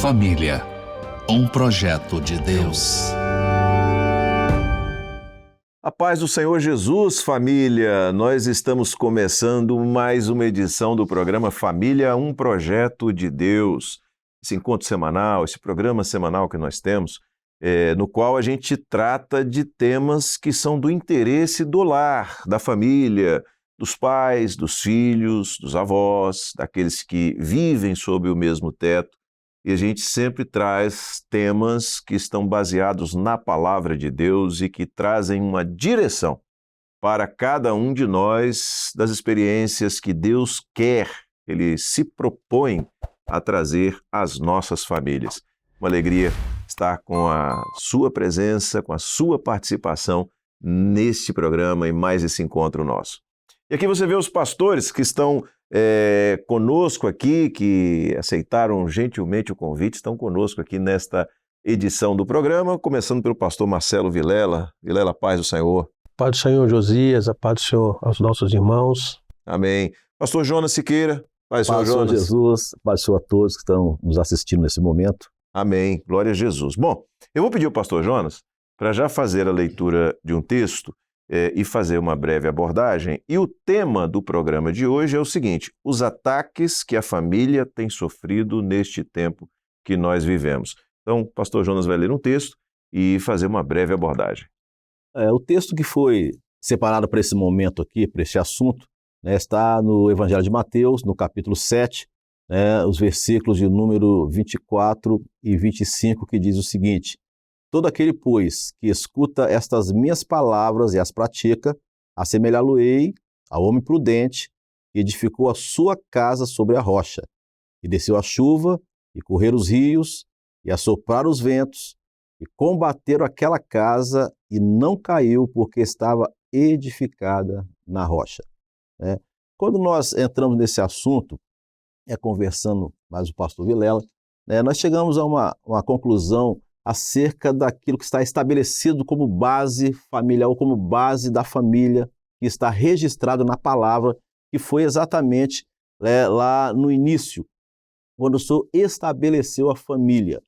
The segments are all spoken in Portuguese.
Família, um projeto de Deus. A paz do Senhor Jesus, família! Nós estamos começando mais uma edição do programa Família, um projeto de Deus. Esse encontro semanal, esse programa semanal que nós temos, no qual a gente trata de temas que são do interesse do lar, da família, dos pais, dos filhos, dos avós, daqueles que vivem sob o mesmo teto. E a gente sempre traz temas que estão baseados na palavra de Deus e que trazem uma direção para cada um de nós das experiências que Deus quer, Ele se propõe a trazer às nossas famílias. Uma alegria estar com a sua presença, com a sua participação neste programa e mais esse encontro nosso. E aqui você vê os pastores que estão conosco aqui, que aceitaram gentilmente o convite, estão conosco aqui nesta edição do programa, começando pelo pastor Marcelo Vilela. Vilela, paz do Senhor. Paz do Senhor, Josias, a paz do Senhor aos nossos irmãos. Amém. Pastor Jonas Siqueira, paz do Senhor, Jonas. Paz do Senhor Jesus, paz do Senhor a todos que estão nos assistindo nesse momento. Amém, glória a Jesus. Bom, eu vou pedir ao pastor Jonas para já fazer a leitura de um texto e fazer uma breve abordagem. E o tema do programa de hoje é o seguinte: os ataques que a família tem sofrido neste tempo que nós vivemos. Então, o pastor Jonas vai ler um texto e fazer uma breve abordagem. O texto que foi separado para esse momento aqui, para este assunto, está no Evangelho de Mateus, no capítulo 7, os versículos de número 24 e 25, que diz o seguinte: todo aquele, pois, que escuta estas minhas palavras e as pratica, assemelhá-lo-ei ao homem prudente que edificou a sua casa sobre a rocha. E desceu a chuva, e correram os rios, e assopraram os ventos, e combateram aquela casa, e não caiu, porque estava edificada na rocha. Quando nós entramos nesse assunto, conversando mais o pastor Vilela, nós chegamos a uma conclusão acerca daquilo que está estabelecido como base familiar ou como base da família, que está registrado na palavra, que foi exatamente lá no início, quando o Senhor estabeleceu a família.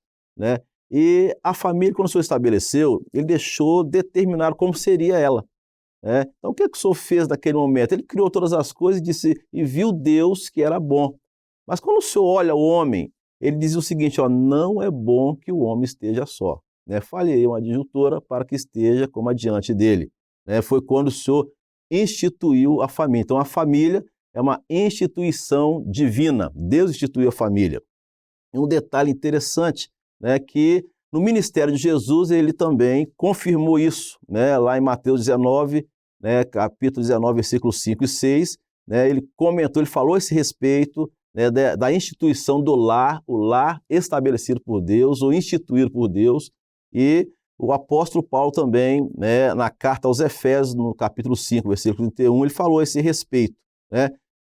E a família, quando o Senhor estabeleceu, Ele deixou determinado como seria ela. Então, o que o Senhor fez naquele momento? Ele criou todas as coisas e viu Deus que era bom. Mas quando o Senhor olha o homem, Ele diz o seguinte: não é bom que o homem esteja só. Falhei uma adjuntora para que esteja como adiante dele. Foi quando o Senhor instituiu a família. Então, a família é uma instituição divina. Deus instituiu a família. E um detalhe interessante, que no ministério de Jesus, Ele também confirmou isso. Lá em Mateus 19, capítulo 19, versículos 5 e 6, Ele comentou, Ele falou a esse respeito, da instituição do lar, o lar estabelecido por Deus, ou instituído por Deus. E o apóstolo Paulo também, na carta aos Efésios, no capítulo 5, versículo 31, ele falou a esse respeito.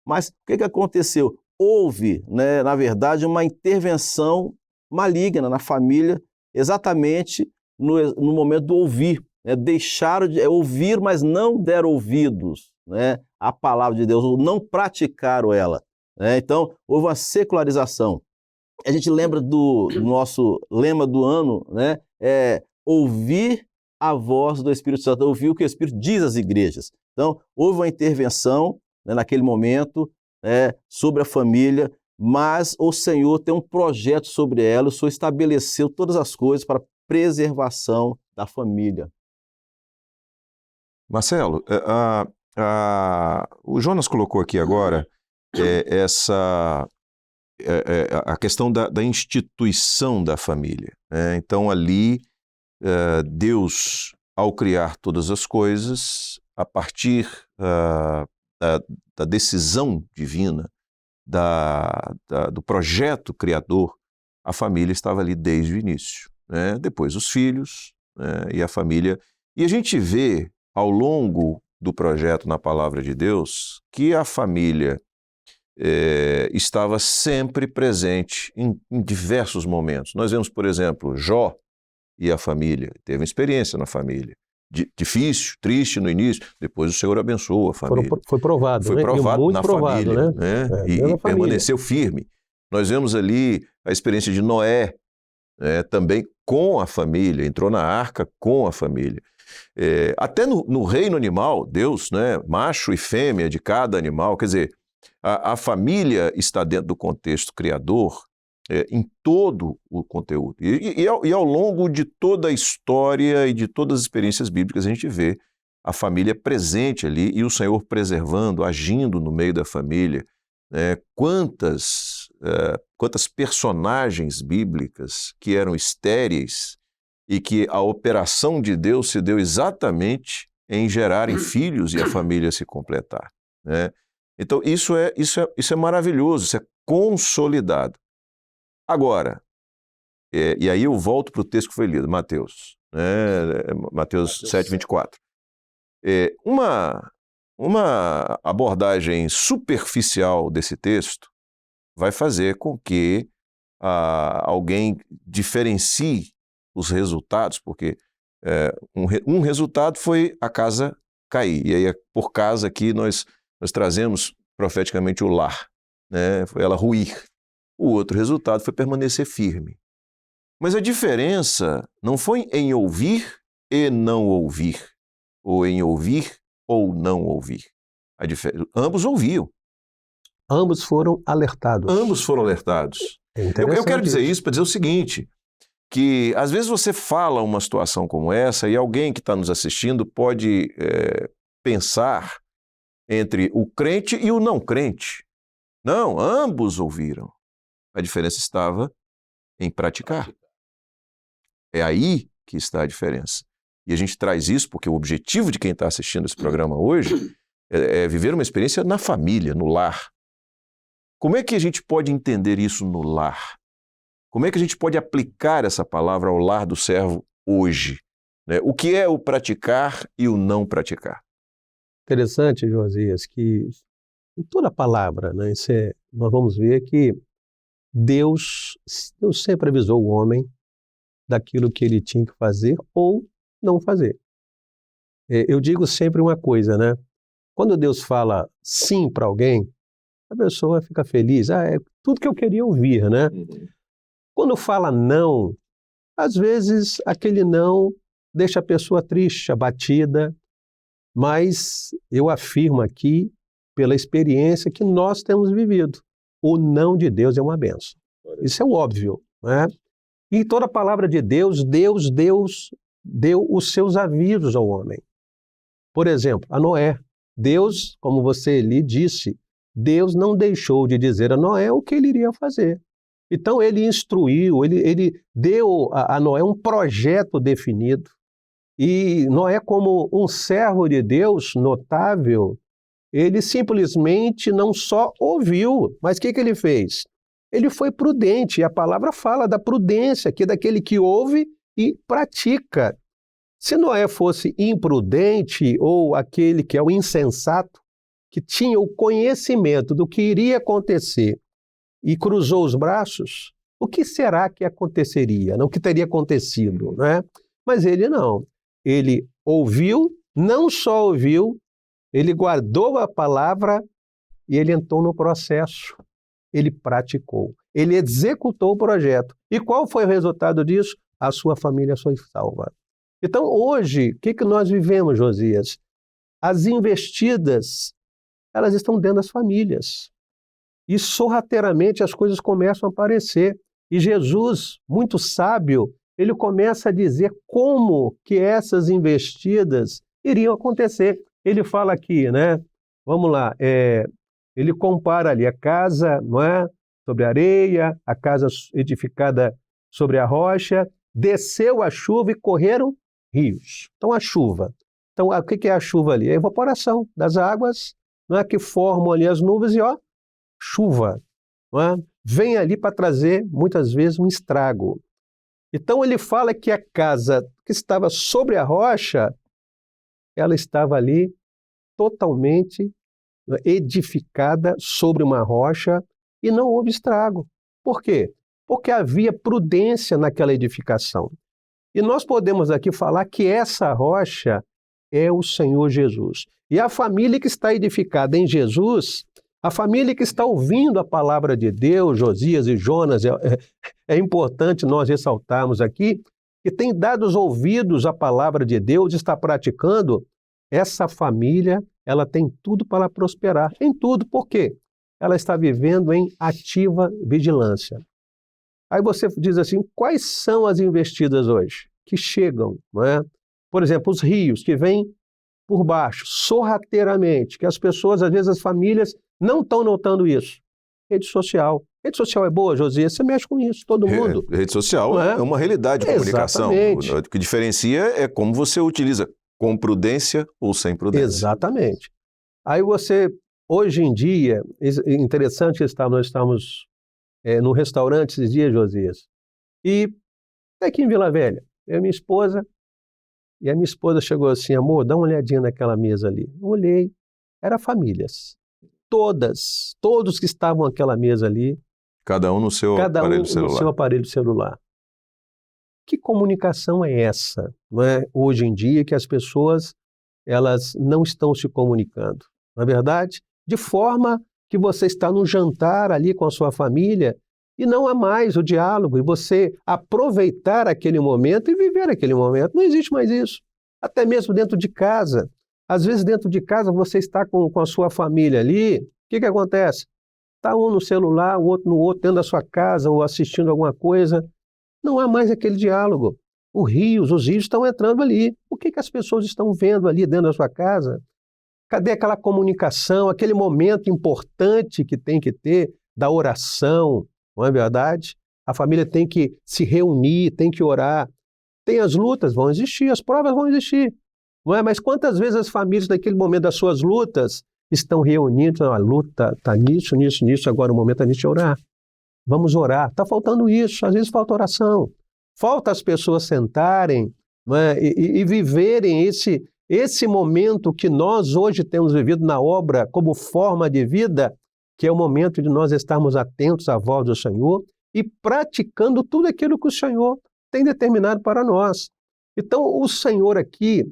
Mas o que aconteceu? Houve, na verdade, uma intervenção maligna na família, exatamente no momento do ouvir. Deixaram de ouvir, mas não deram ouvidos à palavra de Deus, ou não praticaram ela. Então, houve uma secularização. A gente lembra do nosso lema do ano, ouvir a voz do Espírito Santo, ouvir o que o Espírito diz às igrejas. Então, houve uma intervenção naquele momento sobre a família, mas o Senhor tem um projeto sobre ela, o Senhor estabeleceu todas as coisas para a preservação da família. Marcelo, o Jonas colocou aqui agora a questão da instituição da família. Então, ali, Deus, ao criar todas as coisas, a partir da decisão divina, do projeto criador, a família estava ali desde o início. Depois os filhos e a família. E a gente vê, ao longo do projeto na Palavra de Deus, que a família estava sempre presente em diversos momentos. Nós vemos, por exemplo, Jó e a família. Teve uma experiência na família. Difícil, triste no início, depois o Senhor abençoou a família. Foi provado, Foi provado muito na provado, família, e permaneceu firme. Nós vemos ali a experiência de Noé, também com a família, entrou na arca com a família. Até no reino animal, Deus, né, macho e fêmea de cada animal, quer dizer, a família está dentro do contexto criador, em todo o conteúdo. E ao longo de toda a história e de todas as experiências bíblicas, a gente vê a família presente ali e o Senhor preservando, agindo no meio da família. Quantas personagens bíblicas que eram estéreis e que a operação de Deus se deu exatamente em gerarem filhos e a família se completar, né? Então, isso é maravilhoso, isso é consolidado. Agora, e aí eu volto para o texto que foi lido, Mateus, Mateus 7:24. Uma abordagem superficial desse texto vai fazer com que alguém diferencie os resultados, porque um resultado foi a casa cair, e aí por casa aqui nós trazemos profeticamente o lar, né? Foi ela ruir. O outro resultado foi permanecer firme. Mas a diferença não foi em ouvir e não ouvir, ou em ouvir ou não ouvir. Ambos ouviam. Ambos foram alertados. Ambos foram alertados. Eu quero dizer isso para dizer o seguinte, que às vezes você fala uma situação como essa e alguém que está nos assistindo pode pensar entre o crente e o não crente. Não, ambos ouviram. A diferença estava em praticar. É aí que está a diferença. E a gente traz isso porque o objetivo de quem está assistindo esse programa hoje é viver uma experiência na família, no lar. Como é que a gente pode entender isso no lar? Como é que a gente pode aplicar essa palavra ao lar do servo hoje? O que é o praticar e o não praticar? Interessante, Josias, que em toda a palavra, né, nós vamos ver que Deus sempre avisou o homem daquilo que ele tinha que fazer ou não fazer. Eu digo sempre uma coisa, né? Quando Deus fala sim para alguém, a pessoa fica feliz. É tudo que eu queria ouvir, né? Uhum. Quando fala não, às vezes aquele não deixa a pessoa triste, abatida, mas eu afirmo aqui, pela experiência que nós temos vivido, o não de Deus é uma bênção. Isso é óbvio, né? E toda a palavra de Deus deu os seus avisos ao homem. Por exemplo, a Noé. Deus, como você lhe disse, Deus não deixou de dizer a Noé o que ele iria fazer. Então ele instruiu, ele deu a Noé um projeto definido. E Noé, como um servo de Deus notável, ele simplesmente não só ouviu, mas o que ele fez? Ele foi prudente, e a palavra fala da prudência, que é daquele que ouve e pratica. Se Noé fosse imprudente ou aquele que é o insensato, que tinha o conhecimento do que iria acontecer e cruzou os braços, o que será que aconteceria? Não, o que teria acontecido, né? Mas ele não. Ele ouviu, não só ouviu, ele guardou a palavra e ele entrou no processo. Ele praticou, ele executou o projeto. E qual foi o resultado disso? A sua família foi salva. Então, hoje, o que nós vivemos, Josias? As investidas, elas estão dentro das famílias. E sorrateiramente as coisas começam a aparecer. E Jesus, muito sábio, ele começa a dizer como que essas investidas iriam acontecer. Ele fala aqui, né? Vamos lá, ele compara ali a casa, não é? Sobre a areia, a casa edificada sobre a rocha, desceu a chuva e correram rios. Então, a chuva. Então, o que é a chuva ali? É a evaporação das águas, não é? Que formam ali as nuvens e, chuva. Não é? Vem ali para trazer, muitas vezes, um estrago. Então, ele fala que a casa que estava sobre a rocha, ela estava ali totalmente edificada sobre uma rocha e não houve estrago. Por quê? Porque havia prudência naquela edificação. E nós podemos aqui falar que essa rocha é o Senhor Jesus. E a família que está edificada em Jesus, A família que está ouvindo a palavra de Deus, Josias e Jonas, é importante nós ressaltarmos aqui, que tem dado os ouvidos à palavra de Deus, está praticando, essa família, ela tem tudo para prosperar, em tudo. Por quê? Ela está vivendo em ativa vigilância. Aí você diz assim, quais são as investidas hoje que chegam, não é? Por exemplo, os rios que vêm por baixo, sorrateiramente, que as pessoas, às vezes as famílias, não estão notando isso. Rede social. Rede social é boa, Josias? Você mexe com isso, todo mundo. Rede social é uma realidade de comunicação. Exatamente. O que diferencia é como você utiliza, com prudência ou sem prudência. Exatamente. Aí você, hoje em dia, interessante nós estamos num restaurante esses dias, Josias, e aqui em Vila Velha, eu e minha esposa, e a minha esposa chegou assim, amor, dá uma olhadinha naquela mesa ali. Eu olhei, eram famílias. Todos que estavam naquela mesa ali. Cada um no seu aparelho celular. No seu aparelho celular. Que comunicação é essa, não é? Hoje em dia, que as pessoas elas não estão se comunicando, não é verdade? De forma que você está num jantar ali com a sua família e não há mais o diálogo, e você aproveitar aquele momento e viver aquele momento. Não existe mais isso. Até mesmo dentro de casa. Às vezes dentro de casa você está com a sua família ali, o que acontece? Está um no celular, o outro no outro, dentro da sua casa ou assistindo alguma coisa. Não há mais aquele diálogo. Os rios estão entrando ali. O que as pessoas estão vendo ali dentro da sua casa? Cadê aquela comunicação, aquele momento importante que tem que ter da oração, não é verdade? A família tem que se reunir, tem que orar. Tem as lutas, vão existir, as provas vão existir. Não é? Mas quantas vezes as famílias, naquele momento das suas lutas, estão reunidas, a luta está nisso, agora o momento é nisso de orar. Vamos orar. Está faltando isso, às vezes falta oração. Falta as pessoas sentarem, não é? e viverem esse momento que nós hoje temos vivido na obra como forma de vida, que é o momento de nós estarmos atentos à voz do Senhor e praticando tudo aquilo que o Senhor tem determinado para nós. Então, o Senhor aqui,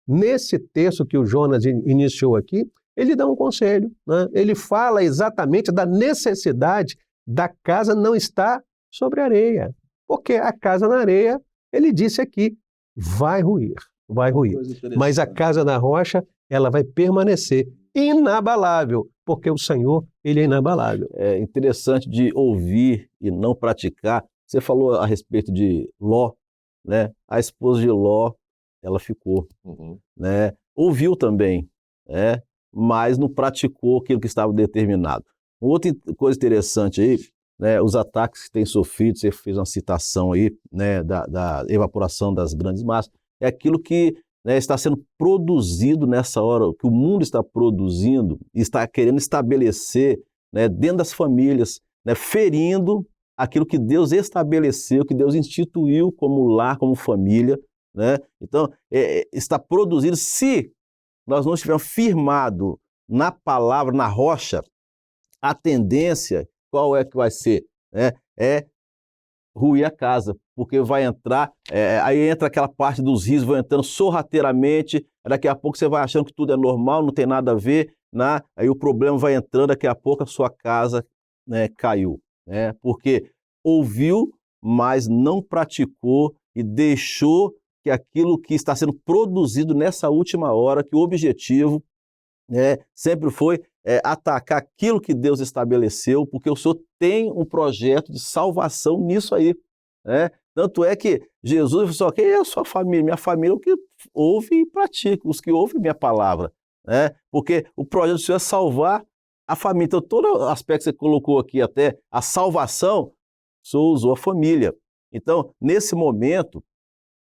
nesse texto que o Jonas iniciou aqui, ele dá um conselho, né? Ele fala exatamente da necessidade da casa não estar sobre areia. Porque a casa na areia, ele disse aqui, vai ruir. Mas a casa na rocha, ela vai permanecer inabalável, porque o Senhor, ele é inabalável. É interessante de ouvir e não praticar. Você falou a respeito de Ló, né? A esposa de Ló, ela ficou, né? Ouviu também, né? Mas não praticou aquilo que estava determinado. Outra coisa interessante aí, né? Os ataques que tem sofrido, você fez uma citação aí, né? Da evaporação das grandes massas, é aquilo que, né, está sendo produzido nessa hora, que o mundo está produzindo, está querendo estabelecer, né, dentro das famílias, né, ferindo aquilo que Deus estabeleceu, que Deus instituiu como lar, como família, né? Então, está produzido, se nós não estivermos firmados na palavra, na rocha, a tendência, qual é que vai ser? É ruir a casa, porque vai entrar, aí entra aquela parte dos rios, vão entrando sorrateiramente, daqui a pouco você vai achando que tudo é normal, não tem nada a ver, né? Aí o problema vai entrando, daqui a pouco a sua casa, né, caiu, né? Porque ouviu, mas não praticou e deixou que aquilo que está sendo produzido nessa última hora, que o objetivo sempre foi atacar aquilo que Deus estabeleceu, porque o Senhor tem um projeto de salvação nisso aí, né? Tanto é que Jesus falou: quem é a sua família? Minha família é o que ouve e pratica, os que ouvem minha palavra, né? Porque o projeto do Senhor é salvar a família. Então, todo aspecto que você colocou aqui, até a salvação, o Senhor usou a família. Então, nesse momento,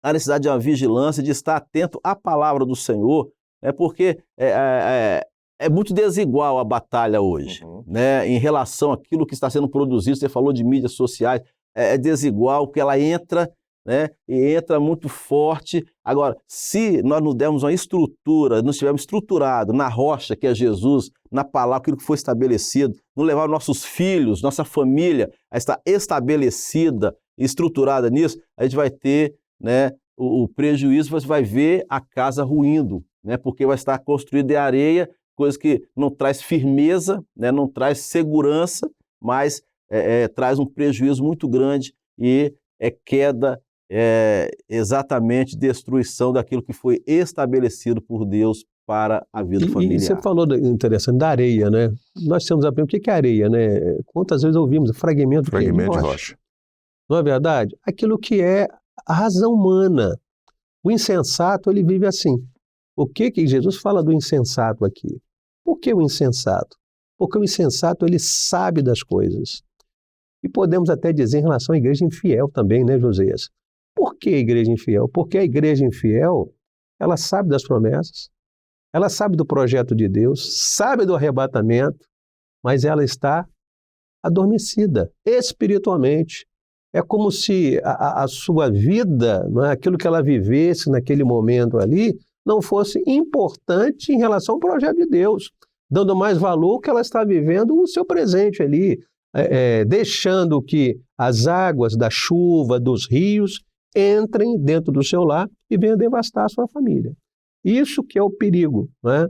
a necessidade de uma vigilância, de estar atento à palavra do Senhor, porque é muito desigual a batalha hoje, né? Em relação àquilo que está sendo produzido. Você falou de mídias sociais, é desigual, porque ela entra, né? E entra muito forte. Agora, se nós não dermos uma estrutura, não estivermos estruturados na rocha, que é Jesus, na palavra, aquilo que foi estabelecido, não levar nossos filhos, nossa família a estar estabelecida, estruturada nisso, a gente vai ter, né, o prejuízo, você vai ver a casa ruindo, né? Porque vai estar construída de areia, coisas que não traz firmeza, né, não traz segurança, mas traz um prejuízo muito grande e é queda, exatamente destruição daquilo que foi estabelecido por Deus para a vida familiar. E você falou interessante da areia, né? Nós temos a o que é areia, né? Quantas vezes ouvimos fragmento de rocha. Não é verdade? Aquilo que é a razão humana. O insensato, ele vive assim. O que Jesus fala do insensato aqui? Por que o insensato? Porque o insensato, ele sabe das coisas. E podemos até dizer em relação à igreja infiel também, né, Josias? Por que a igreja infiel? Porque a igreja infiel, ela sabe das promessas, ela sabe do projeto de Deus, sabe do arrebatamento, mas ela está adormecida espiritualmente. É como se a sua vida, não é, aquilo que ela vivesse naquele momento ali, não fosse importante em relação ao projeto de Deus, dando mais valor ao que ela está vivendo no seu presente ali, deixando que as águas da chuva, dos rios, entrem dentro do seu lar e venham devastar a sua família. Isso que é o perigo, não é?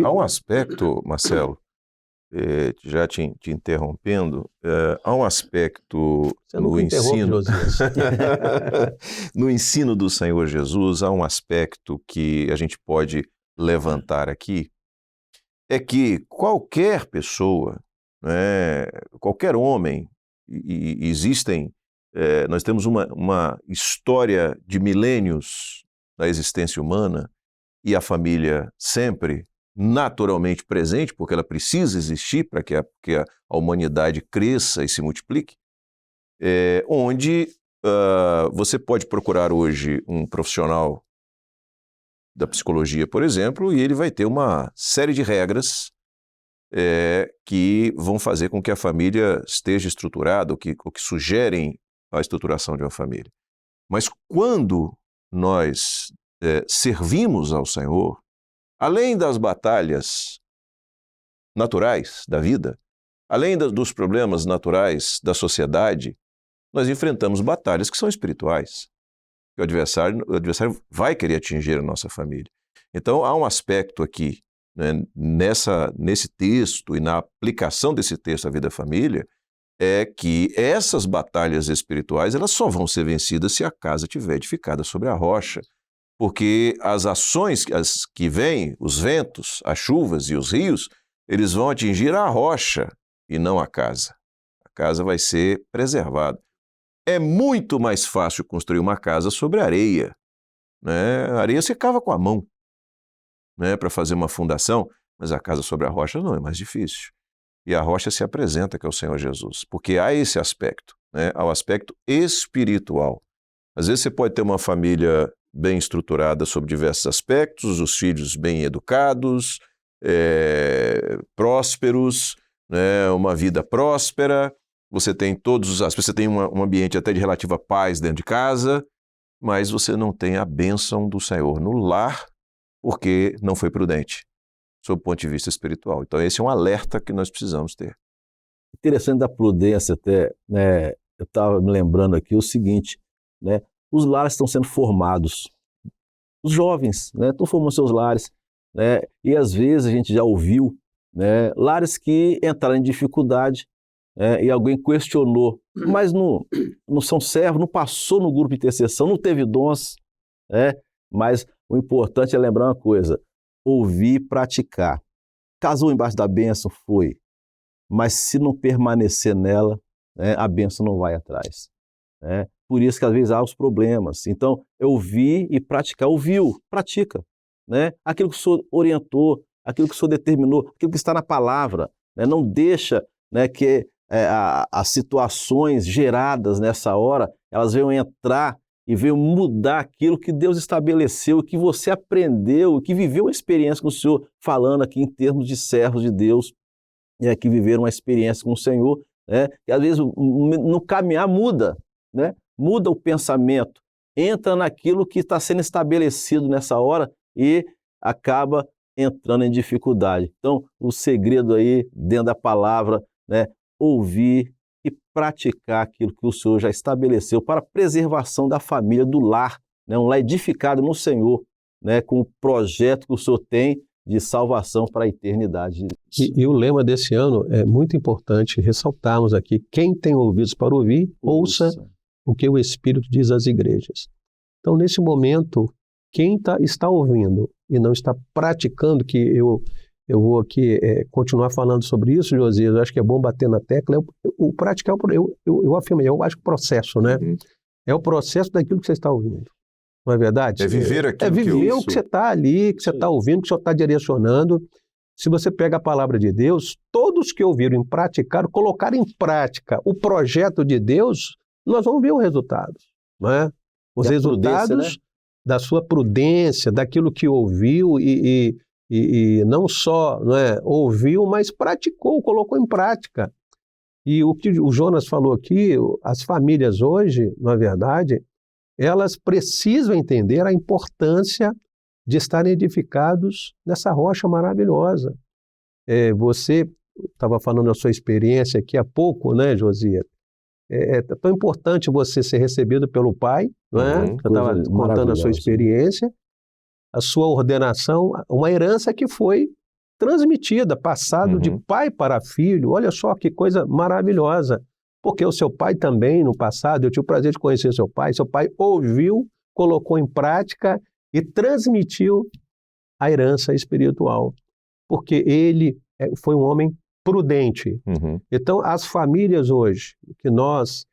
Há um aspecto, Marcelo, já te interrompendo, há um aspecto no ensino, no ensino do Senhor Jesus, há um aspecto que a gente pode levantar aqui, é que qualquer pessoa, né, qualquer homem, e existem, nós temos uma história de milênios da existência humana, e a família sempre naturalmente presente, porque ela precisa existir para que a humanidade cresça e se multiplique, onde você pode procurar hoje um profissional da psicologia, por exemplo, e ele vai ter uma série de regras que vão fazer com que a família esteja estruturada, ou que sugerem a estruturação de uma família. Mas quando nós servimos ao Senhor, além das batalhas naturais da vida, além dos problemas naturais da sociedade, nós enfrentamos batalhas que são espirituais. O adversário vai querer atingir a nossa família. Então, há um aspecto aqui, né, nesse texto e na aplicação desse texto à vida da família, é que essas batalhas espirituais elas só vão ser vencidas se a casa estiver edificada sobre a rocha. Porque as ações que vêm, os ventos, as chuvas e os rios, eles vão atingir a rocha e não a casa. A casa vai ser preservada. É muito mais fácil construir uma casa sobre areia, né? A areia você cava com a mão, né, para fazer uma fundação, mas a casa sobre a rocha não, é mais difícil. E a rocha se apresenta, que é o Senhor Jesus, porque há esse aspecto, né? Há o aspecto espiritual. Às vezes você pode ter uma família bem estruturada sobre diversos aspectos, os filhos bem educados, prósperos, né, uma vida próspera, você tem você tem um ambiente até de relativa paz dentro de casa, mas você não tem a bênção do Senhor no lar, porque não foi prudente, sob o ponto de vista espiritual. Então esse é um alerta que nós precisamos ter. Interessante da prudência até, né, eu estava me lembrando aqui o seguinte, né, os lares estão sendo formados. Os jovens, né, estão formando seus lares, né, e às vezes a gente já ouviu, né, lares que entraram em dificuldade, né, e alguém questionou, mas não são servos, não passou no grupo de intercessão, não teve dons, né, mas o importante é lembrar uma coisa, ouvir e praticar. Casou embaixo da bênção, foi, mas se não permanecer nela, né, a bênção não vai atrás, né? Por isso que às vezes há os problemas. Então, ouvir e praticar. Ouviu, pratica, né? Aquilo que o Senhor orientou, aquilo que o Senhor determinou, aquilo que está na palavra, né? Não deixa, né, que as situações geradas nessa hora, elas venham entrar e venham mudar aquilo que Deus estabeleceu, que você aprendeu, que viveu uma experiência com o Senhor, falando aqui em termos de servos de Deus, que viveram uma experiência com o Senhor, né? E às vezes no caminhar muda, né? Muda o pensamento, entra naquilo que está sendo estabelecido nessa hora e acaba entrando em dificuldade. Então, o segredo aí, dentro da palavra, né, ouvir e praticar aquilo que o Senhor já estabeleceu para a preservação da família, do lar, né, um lar edificado no Senhor, né, com o projeto que o Senhor tem de salvação para a eternidade. E o lema desse ano é muito importante ressaltarmos aqui: quem tem ouvidos para ouvir, ouça o que o Espírito diz às igrejas. Então, nesse momento, quem está ouvindo e não está praticando, que eu vou aqui continuar falando sobre isso, Josias, eu acho que é bom bater na tecla, o praticar, eu afirmo, eu acho que o processo, né? É o processo daquilo que você está ouvindo. Não é verdade? É viver aquilo É viver o que você está ali, que você está ouvindo, que você está direcionando. Se você pega a palavra de Deus, todos que ouviram e praticaram, colocaram em prática o projeto de Deus, nós vamos ver os resultados. Não é? Os resultados, né, da sua prudência, daquilo que ouviu e não só, não é, ouviu, mas praticou, colocou em prática. E o que o Jonas falou aqui, as famílias hoje, na verdade, elas precisam entender a importância de estarem edificados nessa rocha maravilhosa. Você estava falando da sua experiência aqui há pouco, né, Josias? É tão importante você ser recebido pelo Pai, não é? Você estava contando a sua experiência, a sua ordenação, uma herança que foi transmitida, passado de pai para filho. Olha só que coisa maravilhosa. Porque o seu pai também, no passado, eu tive o prazer de conhecer seu pai ouviu, colocou em prática e transmitiu a herança espiritual. Porque ele foi um homem prudente. Então, as famílias hoje, que nós,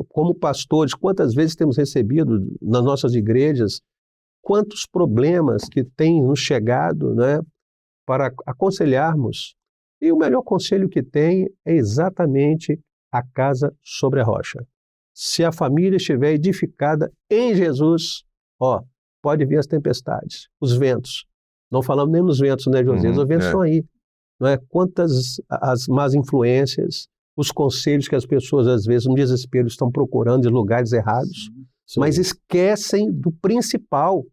como pastores, quantas vezes temos recebido nas nossas igrejas, quantos problemas que têm nos chegado, né, para aconselharmos. E o melhor conselho que tem é exatamente a casa sobre a rocha. Se a família estiver edificada em Jesus, pode vir as tempestades, os ventos. Não falamos nem nos ventos, né, José? Os ventos estão aí. Não é? Quantas as más influências, os conselhos que as pessoas, às vezes, no desespero, estão procurando em lugares errados, mas esquecem do principal,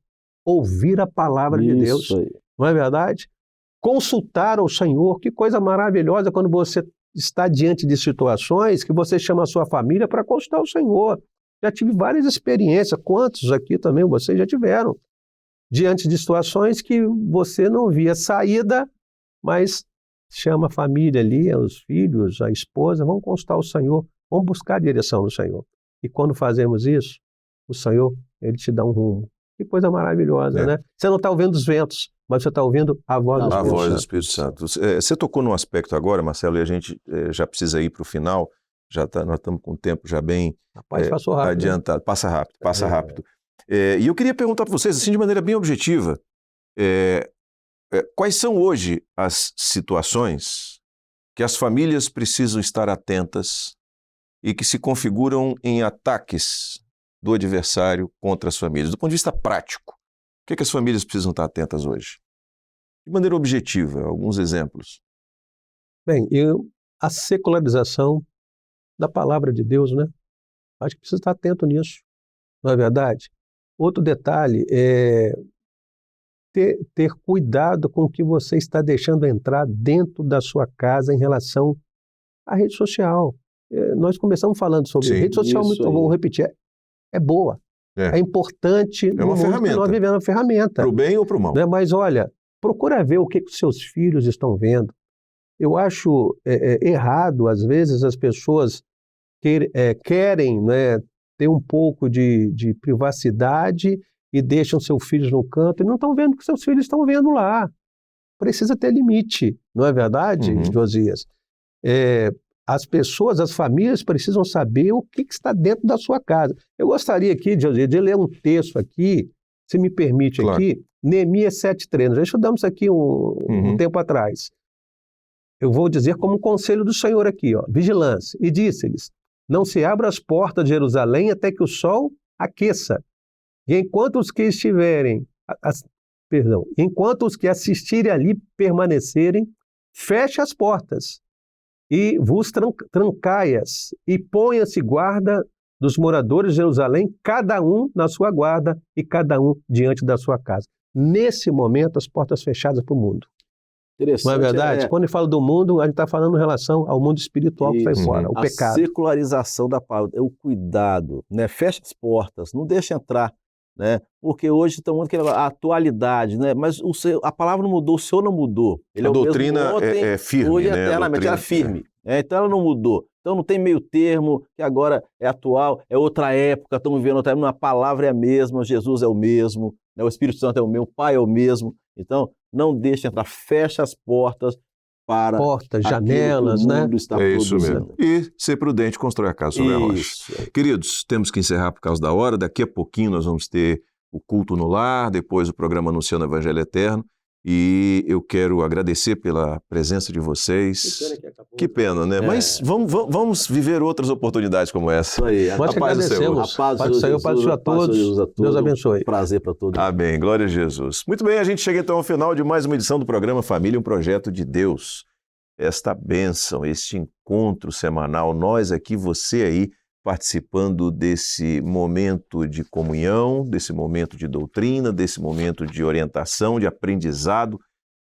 ouvir a palavra de Deus. Aí. Não é verdade? Consultar o Senhor, que coisa maravilhosa quando você está diante de situações que você chama a sua família para consultar o Senhor. Já tive várias experiências, quantos aqui também vocês já tiveram, diante de situações que você não via saída, mas chama a família ali, os filhos, a esposa, vamos consultar o Senhor, vamos buscar a direção do Senhor. E quando fazemos isso, o Senhor, Ele te dá um rumo. Que coisa maravilhosa, né? Você não está ouvindo os ventos, mas você está ouvindo a voz do Espírito Santo. A voz do Espírito Santo. Você tocou num aspecto agora, Marcelo, e a gente já precisa ir para o final, nós estamos com o tempo já bem passou rápido, adiantado. Né? Passa rápido. E eu queria perguntar para vocês, assim, de maneira bem objetiva, quais são hoje as situações que as famílias precisam estar atentas e que se configuram em ataques do adversário contra as famílias? Do ponto de vista prático, o que as famílias precisam estar atentas hoje? De maneira objetiva, alguns exemplos. Bem, a secularização da palavra de Deus, né? Acho que precisa estar atento nisso, não é verdade? Outro detalhe é ter cuidado com o que você está deixando entrar dentro da sua casa em relação à rede social. Nós começamos falando sobre rede social, vou repetir, é boa, é importante, é uma ferramenta. Nós vivemos uma ferramenta. Para o bem ou para o mal. Né? Mas olha, procura ver o que os seus filhos estão vendo. Eu acho errado, às vezes, as pessoas querem, né, ter um pouco de privacidade e deixam seus filhos no canto e não estão vendo o que seus filhos estão vendo lá. Precisa ter limite, não é verdade, Josias? As pessoas, as famílias precisam saber o que está dentro da sua casa. Eu gostaria aqui, Josias, de ler um texto aqui, se me permite aqui, Neemias 7,3. Já estudamos isso aqui um tempo atrás. Eu vou dizer como um conselho do Senhor aqui, vigilância. E disse-lhes, não se abra as portas de Jerusalém até que o sol aqueça. E enquanto os que assistirem ali permanecerem, feche as portas e vos trancai-as e ponha-se guarda dos moradores de Jerusalém, cada um na sua guarda e cada um diante da sua casa. Nesse momento, as portas fechadas para o mundo. Não é verdade? Quando ele fala do mundo, a gente está falando em relação ao mundo espiritual que está aí fora, o pecado. A secularização da palavra, o cuidado, né? Fecha as portas, não deixa entrar né? Porque hoje estão muito querendo a atualidade, né? Mas a palavra não mudou, o Senhor não mudou. Ele A é o mesmo doutrina ontem, é firme, hoje e né? eternamente, ela é firme. Então ela não mudou. Então não tem meio termo, que agora é atual, é outra época, estamos vivendo outra época, a palavra é a mesma, Jesus é o mesmo, né? O Espírito Santo é o meu, o Pai é o mesmo. Então não deixe entrar, feche as portas para Portas, janelas, aquilo que o né? mundo está É isso produzindo. mesmo. E ser prudente, constrói a casa sobre a rocha. Isso. Queridos, temos que encerrar por causa da hora. Daqui a pouquinho nós vamos ter o culto no lar, depois o programa Anunciando o Evangelho Eterno. E eu quero agradecer pela presença de vocês. Que pena, né? Mas vamos viver outras oportunidades como essa. Isso aí. Nós que A paz do Senhor. agradecemos. A paz do Pai do Senhor, Pai do Senhor a todos. Deus abençoe. Prazer para todos. Amém. Glória a Jesus. Muito bem, a gente chega então ao final de mais uma edição do programa Família, um projeto de Deus. Esta bênção, este encontro semanal, nós aqui, você aí, participando desse momento de comunhão, desse momento de doutrina, desse momento de orientação, de aprendizado,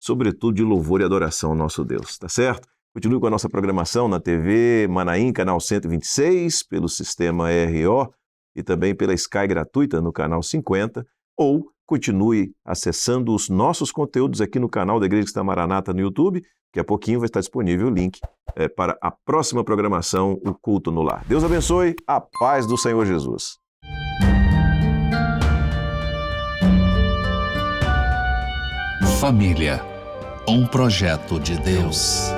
sobretudo de louvor e adoração ao nosso Deus, tá certo? Continue com a nossa programação na TV Manaim, canal 126, pelo sistema RO e também pela Sky gratuita no canal 50, ou continue acessando os nossos conteúdos aqui no canal da Igreja Cristã Maranata no YouTube. Daqui a pouquinho vai estar disponível o link para a próxima programação, o Culto no Lar. Deus abençoe, a paz do Senhor Jesus. Família, um projeto de Deus.